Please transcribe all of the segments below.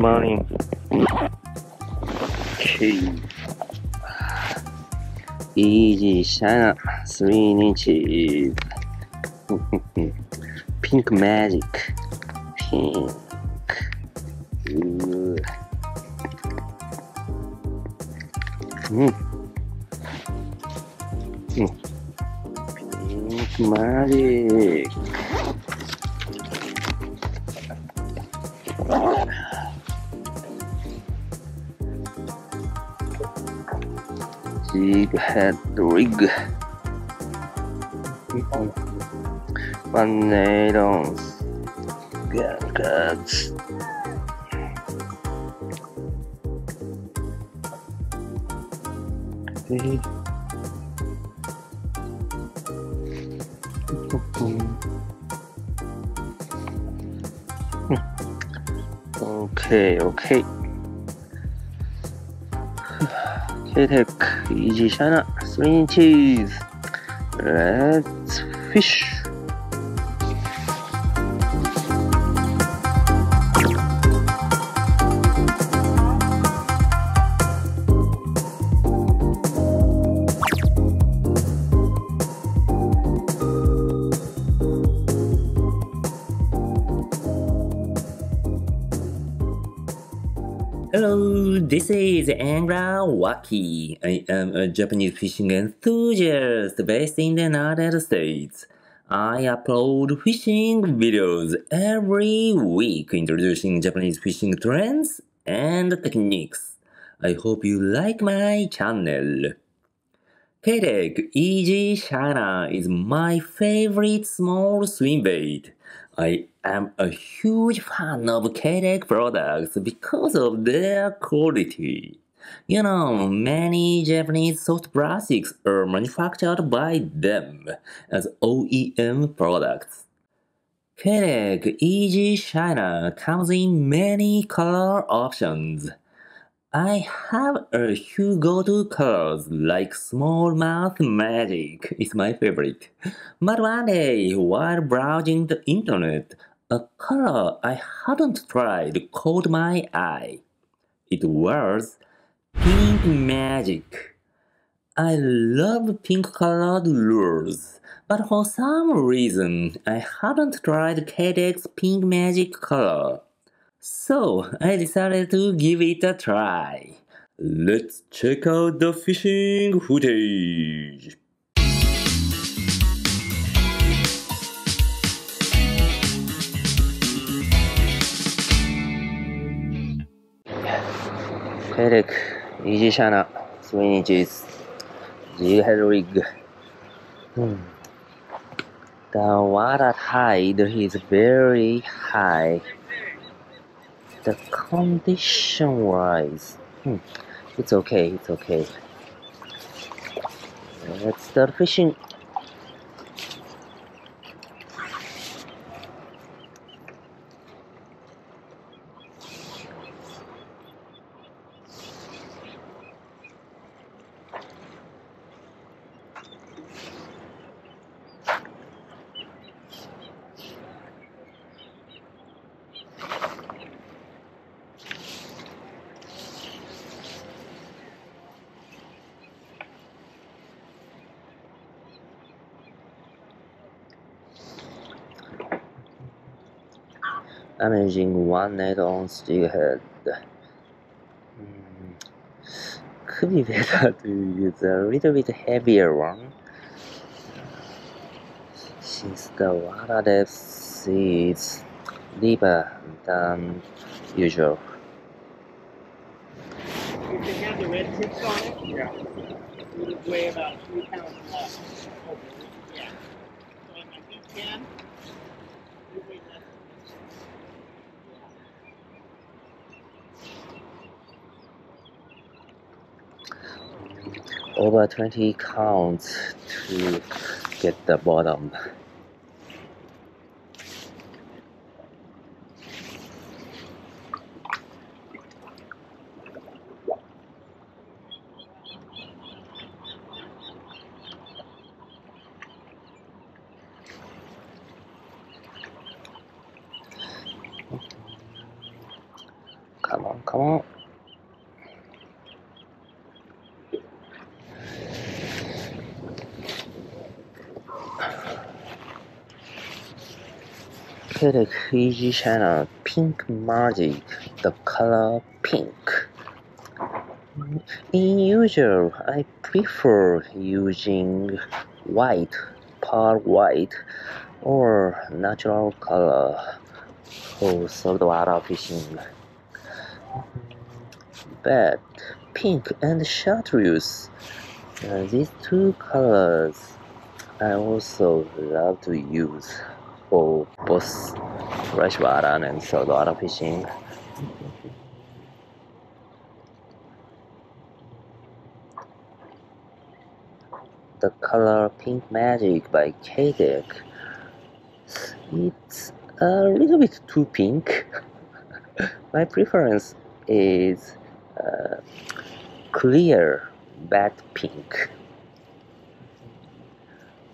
morning. Okay. Easy China 3 inches. Pink magic. Pink. Good. Pink magic. Jig head rig. Bananas. Guts. Okay. Okay. K-Tech Easy China 3 inches. Let's fish. Hello, this is Angra Waki. I am a Japanese fishing enthusiast based in the United States. I upload fishing videos every week introducing Japanese fishing trends and techniques. I hope you like my channel. K-Tech Easy China is my favorite small swim bait. I am a huge fan of K-Tech products because of their quality. You know, many Japanese soft plastics are manufactured by them as OEM products. K-Tech Easy China comes in many color options. I have a few go-to colors like smallmouth magic is my favorite. But one day, while browsing the internet, a color I hadn't tried caught my eye. It was pink magic. I love pink-colored lures, but for some reason I hadn't tried K-Tech's pink magic color. So I decided to give it a try. Let's check out the fishing footage. K-Tech Easy China 3 inches. Jig head rig. The water tide is very high. The condition wise, it's okay. Let's start fishing. I'm using 1 net on jig head. Could be better to use a little bit heavier one, since the water depth is deeper than usual. If it had the red tips on it, it would weigh about 3 pounds less. Yeah. So on my V10, it would weigh less than this. Over 20 counts to get the bottom. Come on, come on. Click easy channel Pink Magic, the color pink. In usual, I prefer using white, pearl white, or natural color for saltwater fishing. But pink and chartreuse, these two colors I also love to use for both freshwater and saltwater fishing. The color Pink Magic by Kadek. It's a little bit too pink. My preference is clear bat pink.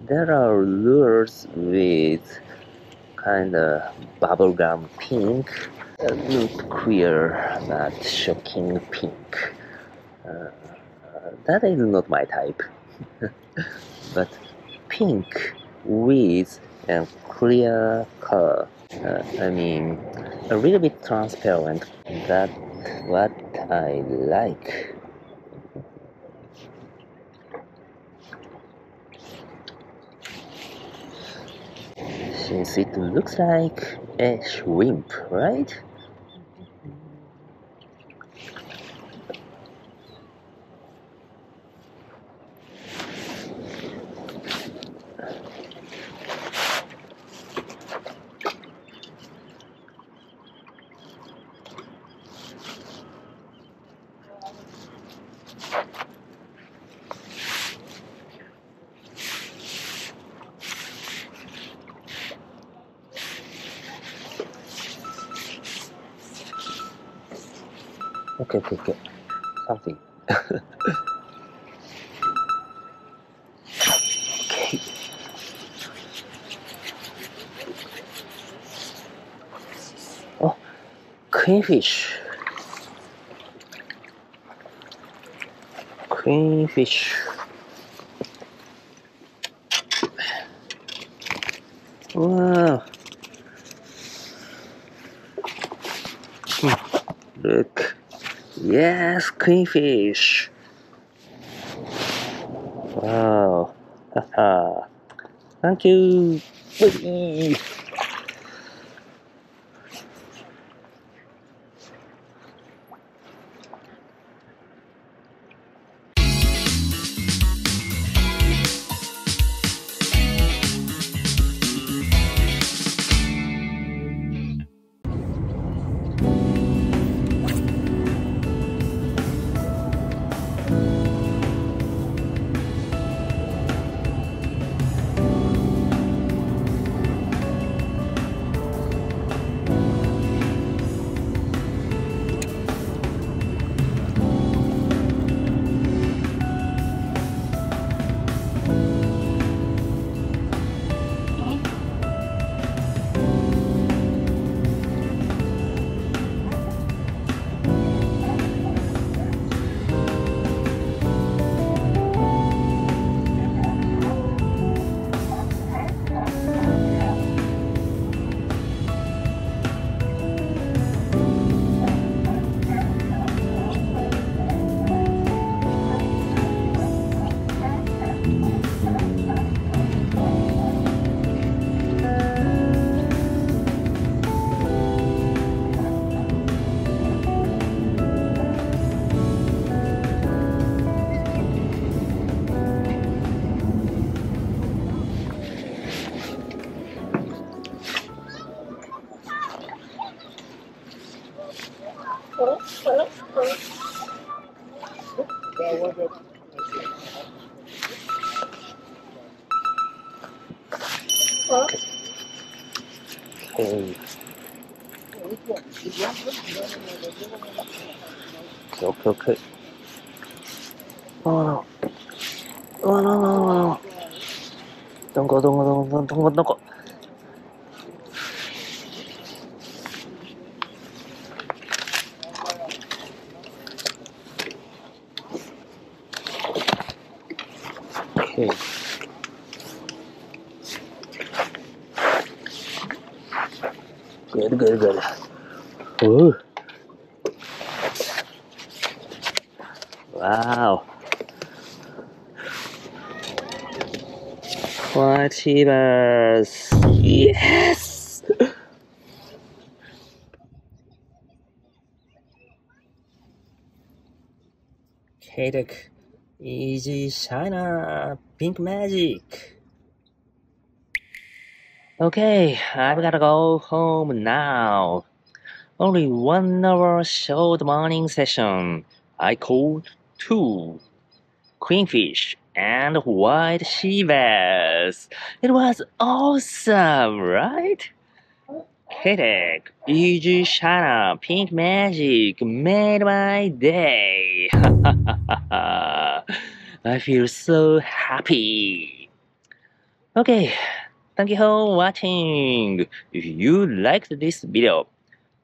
There are lures with kind of bubblegum pink, not clear but shocking pink. That is not my type. But pink with a clear color, I mean a little bit transparent, that's what I like. Since it looks like a shrimp, right? Okay. Something. Okay. Oh, queenfish. Wow. Look. Yes, queenfish. Wow. Haha. Thank you. Whee! Okay. Okay. Oh no. Don't go. Okay. Good, good, good. Ooh. Wow. Achievers. Yes! K-Tech. Easy Shiner. Pink Magic. Okay, I've gotta go home now. Only 1 hour short morning session. I caught 2 queenfish and white sea bass. It was awesome, right? K-Tech, Easy Shiner, Pink Magic made my day. I feel so happy. Okay, thank you for watching. If you liked this video,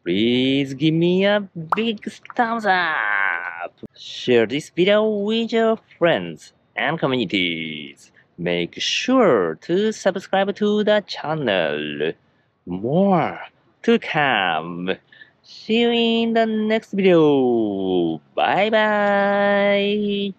please give me a big thumbs up. Share this video with your friends and communities. Make sure to subscribe to the channel. More to come. See you in the next video. Bye bye.